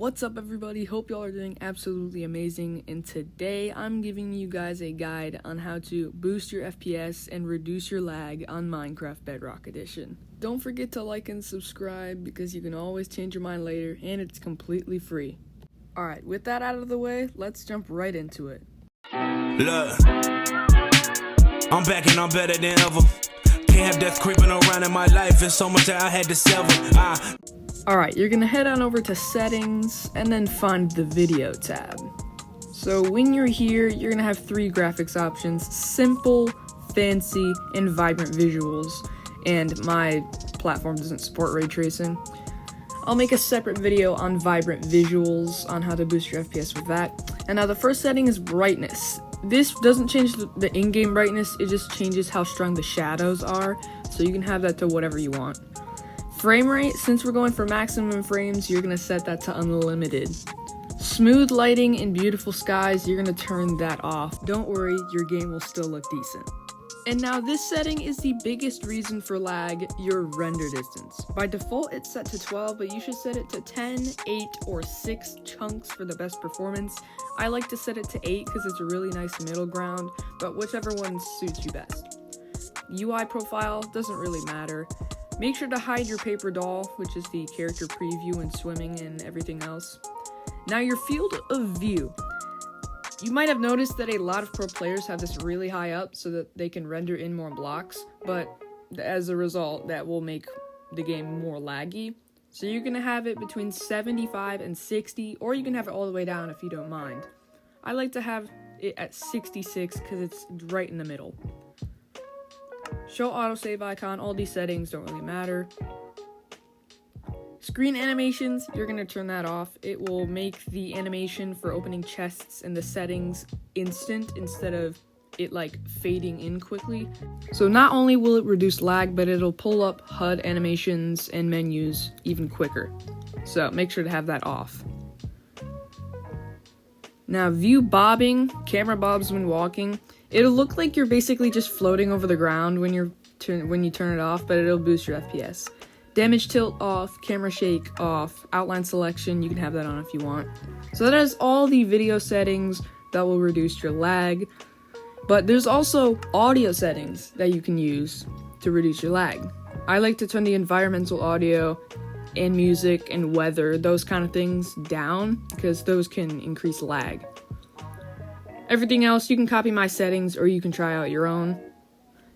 What's up, everybody? Hope y'all are doing absolutely amazing, and today I'm giving you guys a guide on how to boost your FPS and reduce your lag on Minecraft Bedrock Edition. Don't forget to like and subscribe because you can always change your mind later and it's completely free. Alright, with that out of the way, let's jump right into it. Look, I'm back and I'm better than ever. Can't have death creeping around in my life. It's so much that I had to sever. Alright, you're gonna head on over to settings and then find the video tab. So when you're here, you're gonna have three graphics options: simple, fancy, and vibrant visuals. And my platform doesn't support ray tracing. I'll make a separate video on vibrant visuals, on how to boost your FPS with that. And now the first setting is brightness. This doesn't change the in-game brightness, it just changes how strong the shadows are, so you can have that to whatever you want. Frame rate, since we're going for maximum frames, you're going to set that to unlimited. Smooth lighting and beautiful skies, you're going to turn that off. Don't worry, your game will still look decent. And now this setting is the biggest reason for lag: your render distance. By default it's set to 12, but you should set it to 10, 8, or 6 chunks for the best performance. I like to set it to 8 because it's a really nice middle ground, but whichever one suits you best. UI profile doesn't really matter. Make sure to hide your paper doll, which is the character preview and swimming and everything else. Now your field of view. You might have noticed that a lot of pro players have this really high up so that they can render in more blocks, but as a result, that will make the game more laggy. So you're going to have it between 75 and 60, or you can have it all the way down if you don't mind. I like to have it at 66 because it's right in the middle. Show autosave icon, all these settings don't really matter. Screen animations, you're going to turn that off. It will make the animation for opening chests and the settings instant instead of it like fading in quickly. So not only will it reduce lag, but it'll pull up HUD animations and menus even quicker. So make sure to have that off. Now view bobbing, camera bobs when walking. It'll look like you're basically just floating over the ground when you turn it off, but it'll boost your FPS. Damage tilt off, camera shake off, outline selection, you can have that on if you want. So that is all the video settings that will reduce your lag. But there's also audio settings that you can use to reduce your lag. I like to turn the environmental audio and music and weather, those kind of things, down because those can increase lag. Everything else, you can copy my settings or you can try out your own.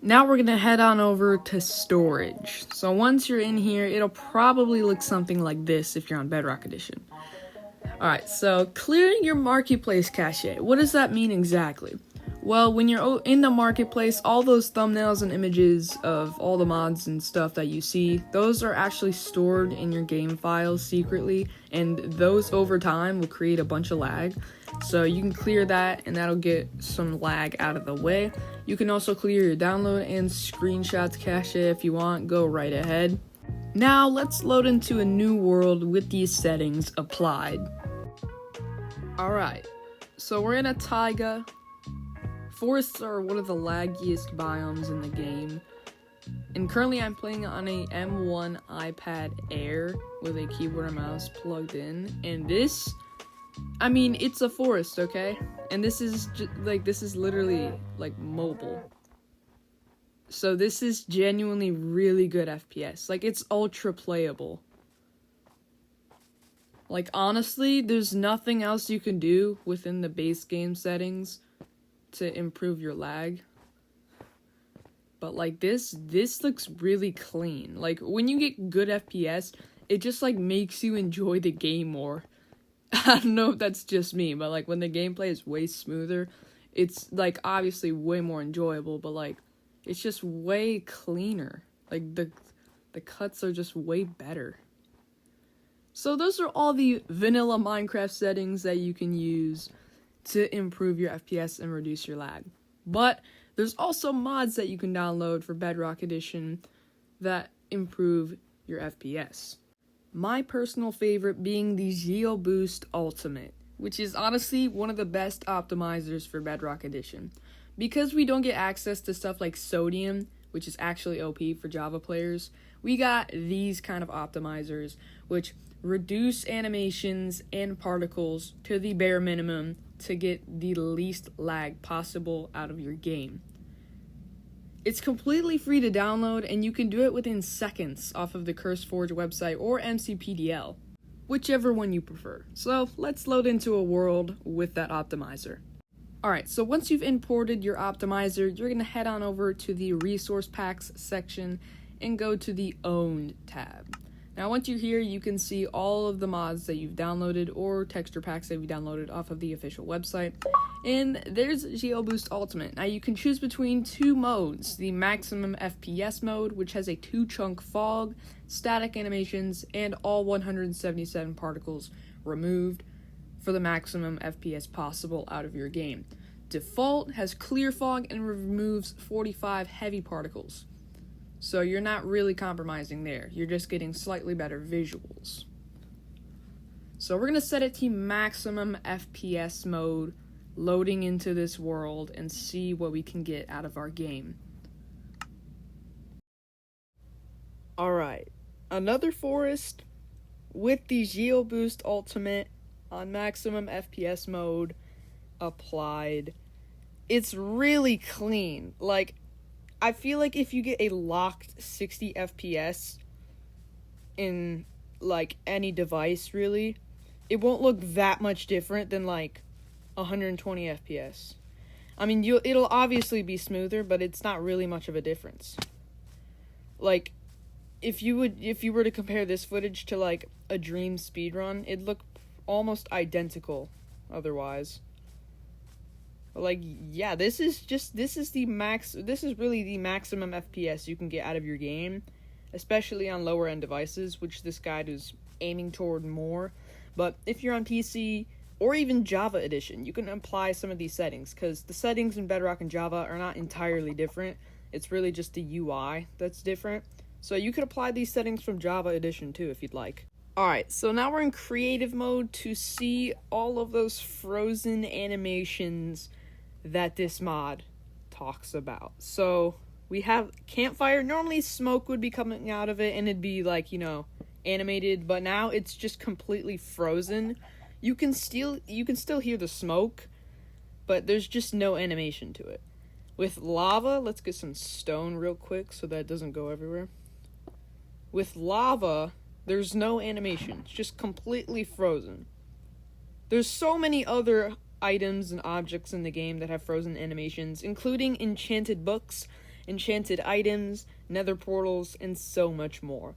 Now we're going to head on over to storage. So once you're in here, it'll probably look something like this if you're on Bedrock Edition. Alright, so clearing your marketplace cache. What does that mean exactly? Well, when you're in the marketplace, all those thumbnails and images of all the mods and stuff that you see, those are actually stored in your game files secretly, and those over time will create a bunch of lag. So you can clear that and that'll get some lag out of the way. You can also clear your download and screenshots cache if you want, go right ahead. Now let's load into a new world with these settings applied. Alright, so we're in a taiga. Forests are one of the laggiest biomes in the game, and currently I'm playing on a M1 iPad Air with a keyboard and mouse plugged in, and this, I mean, it's a forest, okay? And this is literally like mobile. So this is genuinely really good FPS. Like, it's ultra playable. Like, honestly, there's nothing else you can do within the base game settings to improve your lag. But like this looks really clean. Like when you get good FPS, it just like makes you enjoy the game more. I don't know if that's just me, but like when the gameplay is way smoother, it's like obviously way more enjoyable, but like it's just way cleaner. Like the cuts are just way better. So those are all the vanilla Minecraft settings that you can use to improve your FPS and reduce your lag. But there's also mods that you can download for Bedrock Edition that improve your FPS. My personal favorite being the GeoBoost Ultimate, which is honestly one of the best optimizers for Bedrock Edition. Because we don't get access to stuff like Sodium, which is actually OP for Java players, we got these kind of optimizers, which reduce animations and particles to the bare minimum to get the least lag possible out of your game. It's completely free to download, and you can do it within seconds off of the CurseForge website or MCPDL, whichever one you prefer. So let's load into a world with that optimizer. Alright, so once you've imported your optimizer, you're going to head on over to the Resource Packs section and go to the Owned tab. Now once you're here, you can see all of the mods that you've downloaded or texture packs that you've downloaded off of the official website. And there's GeoBoost Ultimate. Now you can choose between two modes, the maximum FPS mode, which has a 2-chunk fog, static animations, and all 177 particles removed for the maximum FPS possible out of your game. Default has clear fog and removes 45 heavy particles. So you're not really compromising there. You're just getting slightly better visuals. So we're going to set it to maximum FPS mode, loading into this world, and see what we can get out of our game. Alright, another forest with the GeoBoost Ultimate on maximum FPS mode applied. It's really clean. Like, I feel like if you get a locked 60 FPS in, like, any device, really, it won't look that much different than, like, 120 FPS. I mean, it'll obviously be smoother, but it's not really much of a difference. Like, if you were to compare this footage to, like, a Dream speedrun, it'd look almost identical otherwise. Like, yeah, this is really the maximum FPS you can get out of your game, especially on lower end devices, which this guide is aiming toward more. But if you're on PC or even Java Edition, you can apply some of these settings, because the settings in Bedrock and Java are not entirely different. It's really just the UI that's different. So you could apply these settings from Java Edition too if you'd like. Alright, so now we're in creative mode to see all of those frozen animations that this mod talks about. So we have campfire. Normally smoke would be coming out of it and it'd be like, you know, animated, but now it's just completely frozen. You can still hear the smoke, but there's just no animation to it. With lava, let's get some stone real quick so that it doesn't go everywhere. With lava, there's no animation. It's just completely frozen. There's so many other items and objects in the game that have frozen animations, including enchanted books, enchanted items, nether portals, and so much more.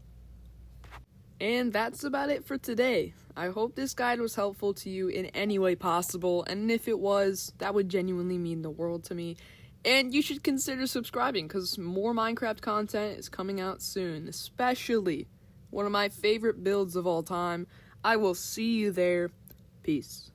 And that's about it for today. I hope this guide was helpful to you in any way possible, and if it was, that would genuinely mean the world to me. And you should consider subscribing, because more Minecraft content is coming out soon, especially one of my favorite builds of all time. I will see you there. Peace.